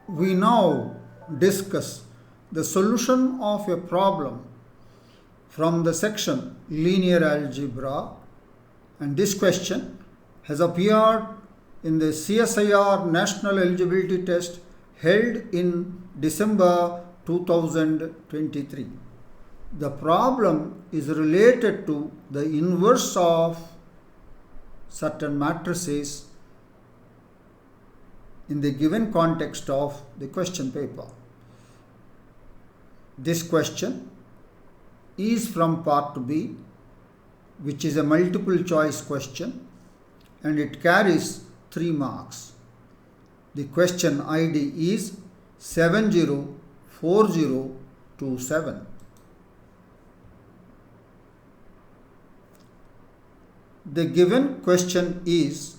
We now discuss the solution of a problem from the section Linear Algebra, and this question has appeared in the CSIR National Eligibility Test held in December 2023. The problem is related to the inverse of certain matrices in the given context of the question paper. This question is from part B, which is a multiple choice question, and it carries 3 marks. The question ID is 704027. The given question is,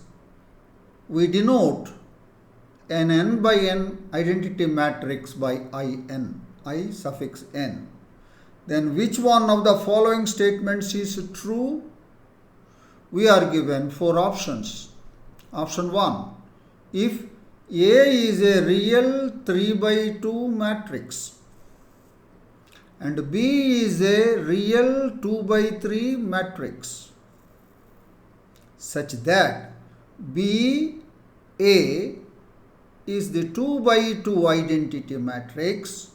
we denote an n by n identity matrix by in, I suffix n. Then which one of the following statements is true? We are given 4 options. Option 1, if A is a real 3 by 2 matrix and B is a real 2 by 3 matrix such that BA is the 2 by 2 identity matrix,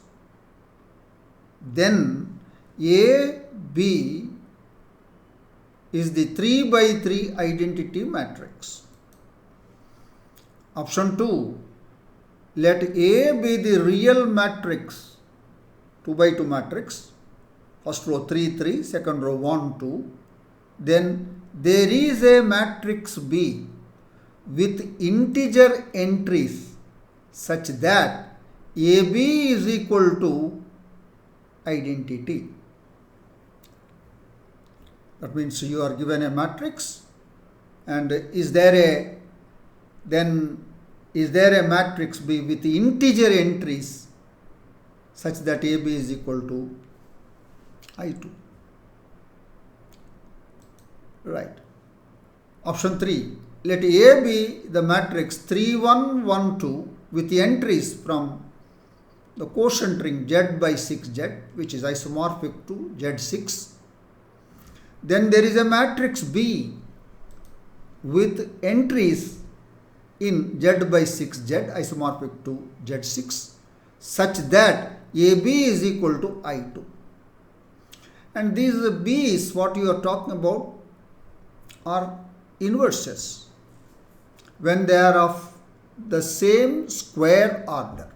then AB is the 3 by 3 identity matrix. Option 2, let A be the real matrix, 2 by 2 matrix, first row 3, 3, second row 1, 2. Then there is a matrix B with integer entries such that AB is equal to identity. That means you are given a matrix, and is there a matrix B with integer entries such that AB is equal to I2. Right. Option 3, let A be the matrix 3, 1, 1, 2 with entries from the quotient ring Z by 6Z, which is isomorphic to Z6. Then there is a matrix B with entries in Z by 6Z, isomorphic to Z6, such that AB is equal to I2. And these B's, what you are talking about, are inverses when they are of the same square order.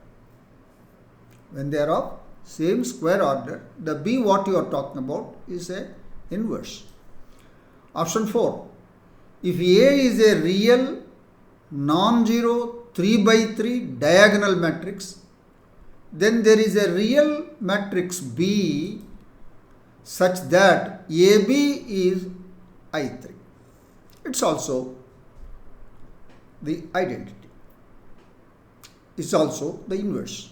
When they are of same square order, the B what you are talking about is a inverse. Option 4, if A is a real non-zero 3 by 3 diagonal matrix, then there is a real matrix B such that AB is I3. It's also the identity. It's also the inverse.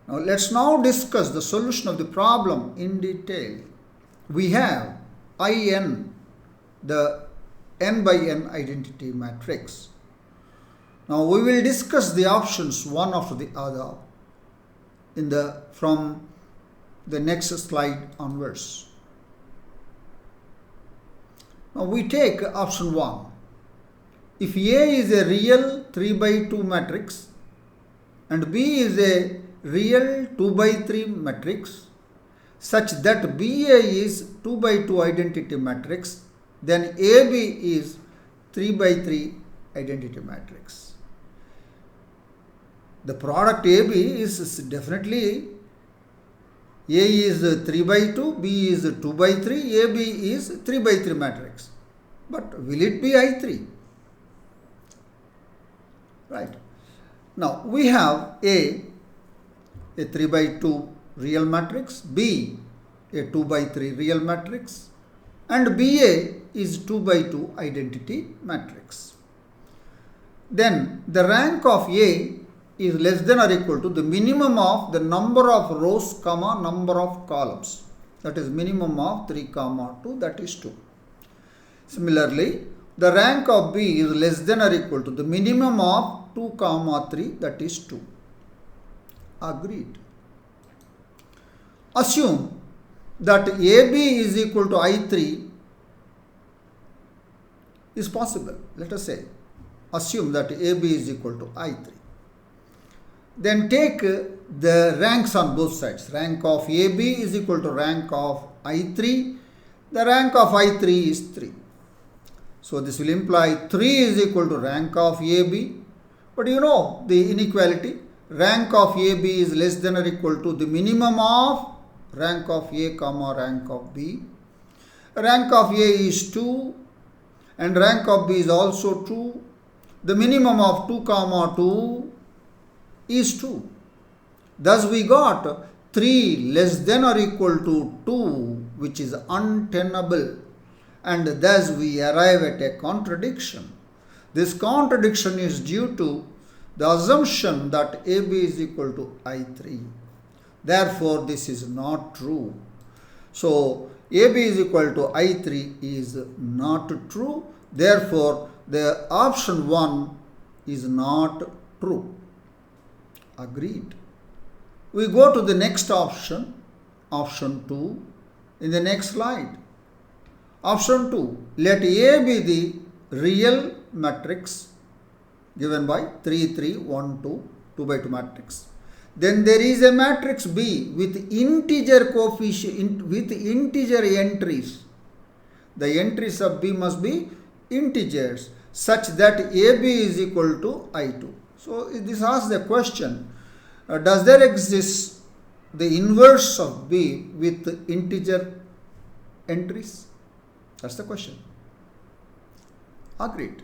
Now let's now discuss the solution of the problem in detail. We have IN, the n by n identity matrix. Now we will discuss the options one after the other from the next slide onwards. Now we take option 1. If A is a real 3 by 2 matrix and B is a real 2 by 3 matrix such that BA is 2 by 2 identity matrix, then AB is 3 by 3 identity matrix. The product AB is definitely A is 3 by 2, B is 2 by 3, AB is 3 by 3 matrix. But will it be I3? Right. Now we have A 3 by 2 real matrix, B a 2 by 3 real matrix, and BA is 2 by 2 identity matrix. Then the rank of A is less than or equal to the minimum of the number of rows comma number of columns, that is minimum of 3 comma 2, that is 2. Similarly, the rank of B is less than or equal to the minimum of 2, 3, that is 2. Agreed. Assume that AB is equal to I3 is possible. Let us say, assume that AB is equal to I3. Then take the ranks on both sides. Rank of AB is equal to rank of I3. The rank of I3 is 3. So this will imply 3 is equal to rank of AB. But you know the inequality. Rank of AB is less than or equal to the minimum of rank of A, rank of B. Rank of A is 2 and rank of B is also 2. The minimum of 2, 2 is 2. Thus we got 3 less than or equal to 2, which is untenable, and thus we arrive at a contradiction. This contradiction is due to the assumption that AB is equal to I3. Therefore, this is not true. So, AB is equal to I3 is not true. Therefore, the option 1 is not true. Agreed. We go to the next option, option 2, in the next slide. Option 2, let A be the real matrix given by 3, 3, 1, 2, 2 by 2 matrix. Then there is a matrix B with integer coefficient, with integer entries. The entries of B must be integers such that AB is equal to I2. So this asks the question, does there exist the inverse of B with integer entries? That's the question. Agreed.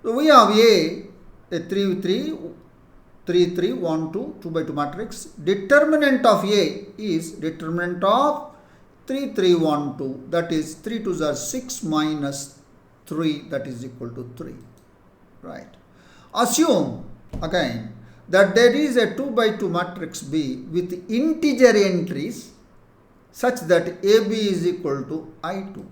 So we have A 3, 3, 3, 3, 1, 2, 2 by 2 matrix. Determinant of A is determinant of 3, 3, 1, 2. That is 3 2s are 6 minus 3, that is equal to 3. Right. Assume again that there is a 2 by 2 matrix B with integer entries such that AB is equal to I2.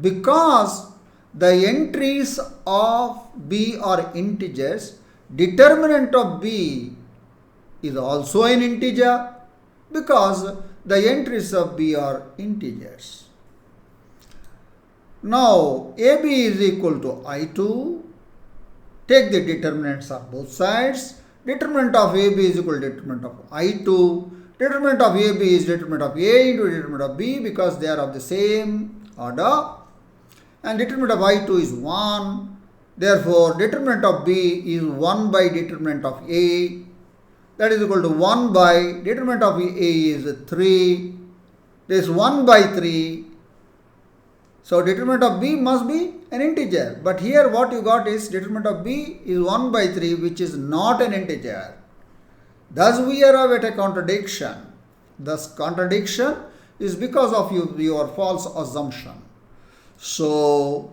Because the entries of B are integers, determinant of B is also an integer because the entries of B are integers. Now, AB is equal to I2. Take the determinants of both sides. Determinant of AB is equal to determinant of I2. Determinant of AB is determinant of A into determinant of B because they are of the same order. And determinant of I2 is 1. Therefore, determinant of B is 1 by determinant of A. That is equal to 1 by determinant of A is 3. This 1 by 3. So, determinant of B must be an integer. But here what you got is determinant of B is 1 by 3, which is not an integer. Thus, we arrive at a contradiction. Thus, contradiction is because of your false assumption. So,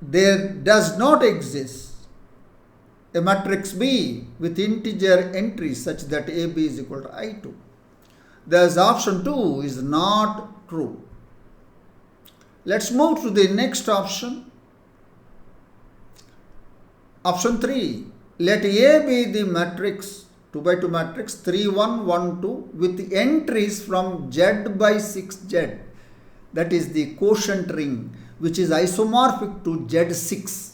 there does not exist a matrix B with integer entries such that AB is equal to I2. Thus, option 2 is not true. Let's move to the next option. Option 3. Let A be the matrix, 2 by 2 matrix, 3, 1, 1, 2 with entries from Z by 6Z. That is the quotient ring, which is isomorphic to Z6.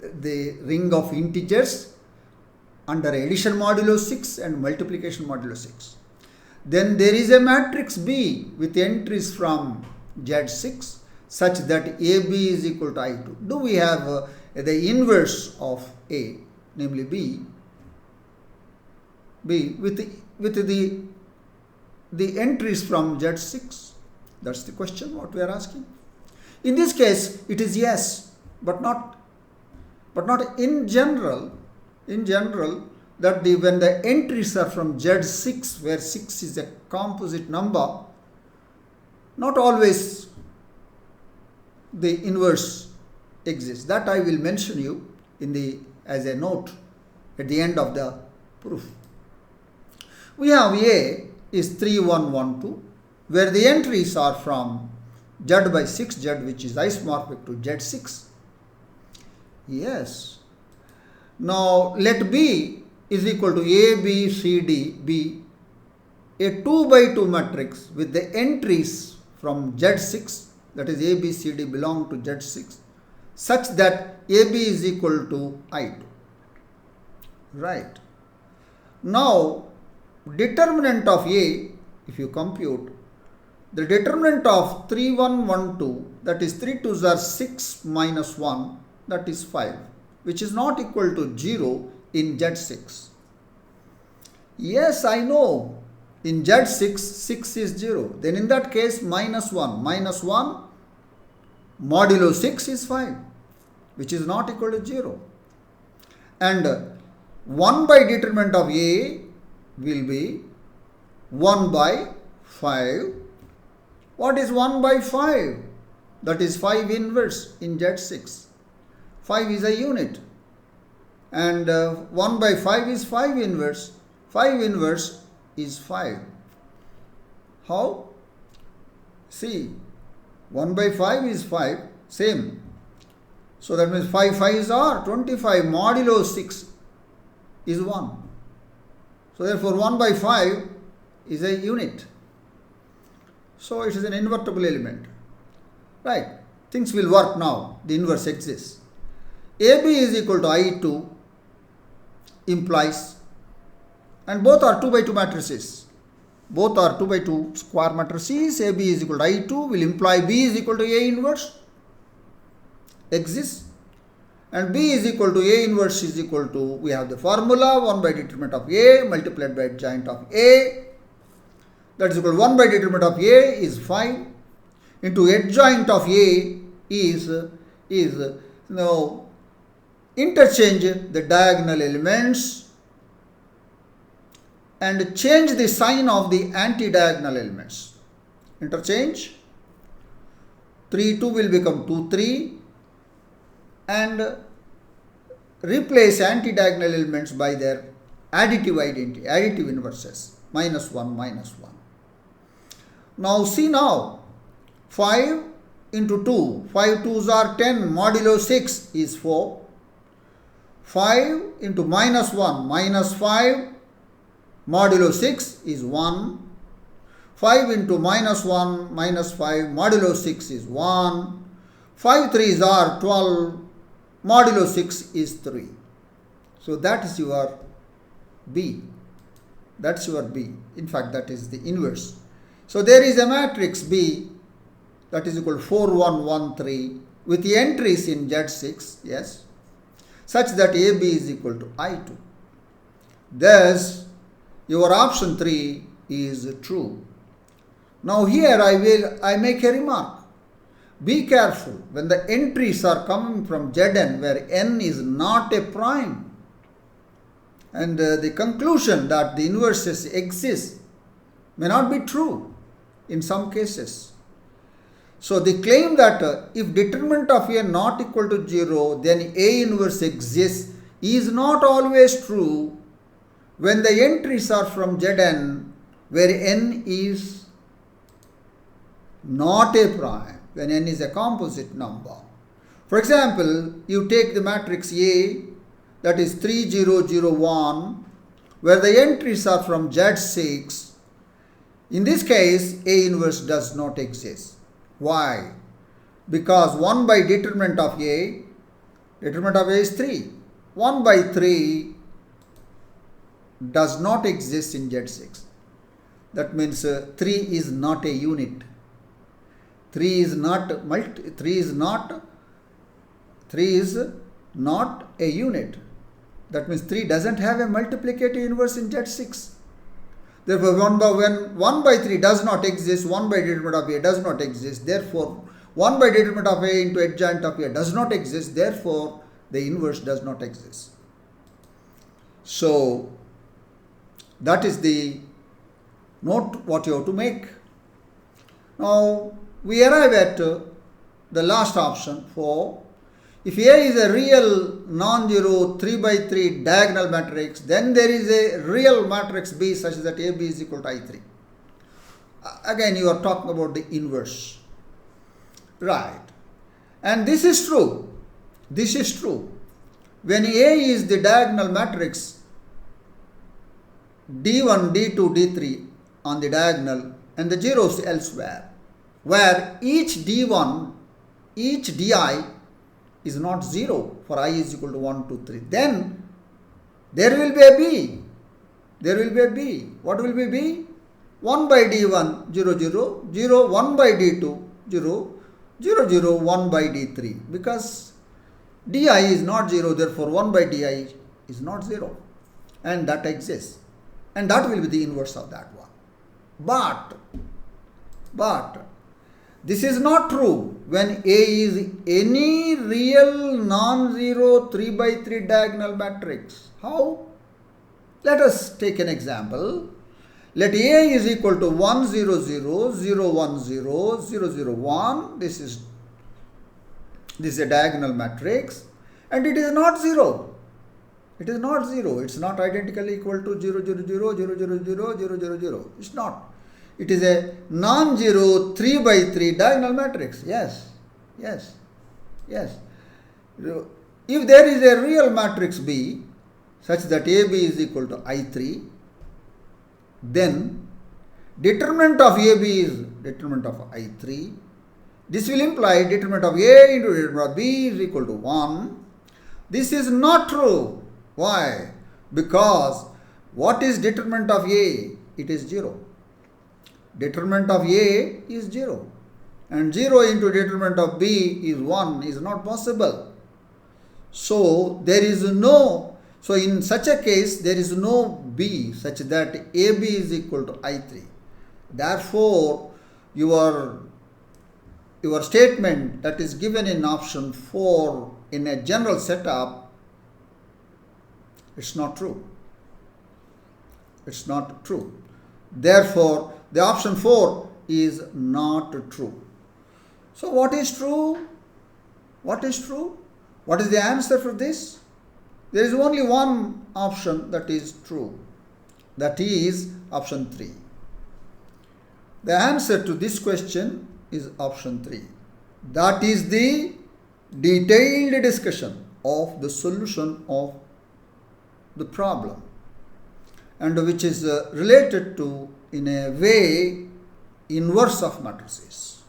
The ring of integers under addition modulo 6 and multiplication modulo 6. Then there is a matrix B with entries from Z6 such that AB is equal to I2. Do we have the inverse of A, namely B with the entries from Z6? That's the question what we are asking. In this case, it is yes, but not in general. In general, that when the entries are from Z6, where 6 is a composite number, not always the inverse exists. That I will mention you as a note at the end of the proof. We have A is 3, 1, 1, 2, where the entries are from Z by 6Z, which is isomorphic to Z6. Yes. Now let B is equal to A, B, C, D be a 2 by 2 matrix with the entries from Z6, that is A, B, C, D belong to Z6, such that AB is equal to I2. Right. Now, determinant of A, if you compute, the determinant of 3, 1, 1, 2, that is 3 2s are 6 minus 1, that is 5, which is not equal to 0 in Z6. Yes, I know. In Z6, 6 is 0. Then in that case, minus 1. Minus 1 modulo 6 is 5, which is not equal to 0. And 1 by determinant of A will be 1 by 5. What is 1 by 5? That is 5 inverse in Z6. 5 is a unit. And 1 by 5 is 5 inverse. 5 inverse is 5. How? See, 1 by 5 is 5, same. So that means 5 5s are 25, modulo 6 is 1. So therefore 1 by 5 is a unit. So it is an invertible element. Right. Things will work now. The inverse exists. AB is equal to I2 implies, and both are 2 by 2 matrices. Both are 2 by 2 square matrices. AB is equal to I2 will imply B is equal to A inverse exists, and B is equal to A inverse is equal to, we have the formula 1 by determinant of A multiplied by adjoint of A, that is equal to 1 by determinant of A is 5 into adjoint of A is now interchange the diagonal elements and change the sign of the anti-diagonal elements. Interchange 3 2 will become 2 3 and replace anti-diagonal elements by their additive identity, additive inverses, minus 1 minus 1. Now see now, 5 into 2, 5 2s are 10, modulo 6 is 4. 5 into minus 1, minus 5, modulo 6 is 1. 5 into minus 1, minus 5, modulo 6 is 1. 5 3s are 12, modulo 6 is 3. So that is your B. That's your B. In fact, that is the inverse. So there is a matrix B that is equal to 4 1 1 3 with the entries in Z6, yes, such that AB is equal to I2. Thus, your option 3 is true. Now here I make a remark. Be careful when the entries are coming from Zn where n is not a prime, and the conclusion that the inverses exist may not be true in some cases. So the claim that if determinant of A not equal to 0, then A inverse exists is not always true when the entries are from Zn where n is not a prime, when n is a composite number. For example, you take the matrix A, that is 3 0 0 1, where the entries are from Z6. In this case, A inverse does not exist. Why? Because 1 by determinant of A is 3. 1 by 3 does not exist in Z6. That means 3 is not a unit. 3 is not a unit. That means 3 doesn't have a multiplicative inverse in Z6. Therefore, when 1 by 3 does not exist, 1 by determinant of A does not exist. Therefore, 1 by determinant of A into adjoint of A does not exist. Therefore, the inverse does not exist. So, that is the note what you have to make. Now, we arrive at the last option for, if A is a real non-zero 3 by 3 diagonal matrix, then there is a real matrix B such that AB is equal to I3. Again, you are talking about the inverse. Right. And this is true. This is true. When A is the diagonal matrix, D1, D2, D3 on the diagonal and the zeros elsewhere, where each D1, each Di is not 0 for I is equal to 1, 2, 3. Then there will be a B. There will be a B. What will be B? 1 by D1, 0, 0, 0, 1 by D2, 0, 0, 0, 1 by D3. Because Di is not 0, therefore 1 by Di is not 0. And that exists. And that will be the inverse of that one. But this is not true when A is any real non-zero 3 by 3 diagonal matrix. How? Let us take an example. Let A is equal to 1, 0, 0, 0, 1, 0, 0, 0, 1. This is a diagonal matrix and it is not 0. It is not 0. It's not identically equal to 0, 0, 0, 0, 0, 0, 0, 0, 0. It's not. It is a non-zero 3 by 3 diagonal matrix. Yes. Yes. Yes. If there is a real matrix B such that AB is equal to I3, then determinant of AB is determinant of I3. This will imply determinant of A into determinant of B is equal to 1. This is not true. Why? Because what is determinant of A? It is 0. Determinant of A is 0. And 0 into determinant of B is 1 is not possible. So in such a case, there is no B such that AB is equal to I3. Therefore, your statement that is given in option 4 in a general setup, it's not true. It's not true. Therefore, the option 4 is not true. So what is true? What is true? What is the answer for this? There is only one option that is true. That is option 3. The answer to this question is option 3. That is the detailed discussion of the solution of the problem, and which is related to, in a way, inverse of matrices.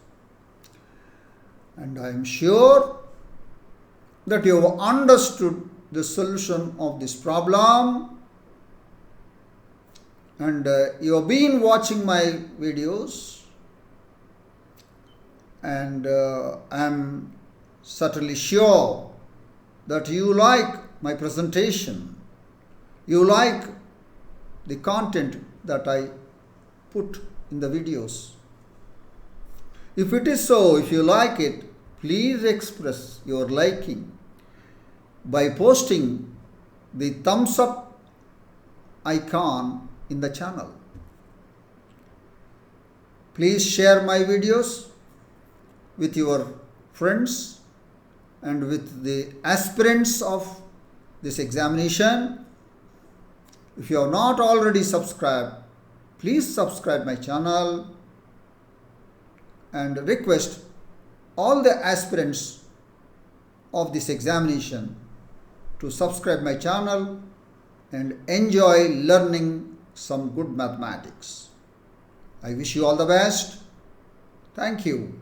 And I am sure that you have understood the solution of this problem, and you have been watching my videos, and I am certainly sure that you like my presentation. You like the content that I put in the videos. If it is so, if you like it, please express your liking by posting the thumbs up icon in the channel. Please share my videos with your friends and with the aspirants of this examination. If you have not already subscribed, please subscribe my channel and request all the aspirants of this examination to subscribe my channel and enjoy learning some good mathematics. I wish you all the best. Thank you.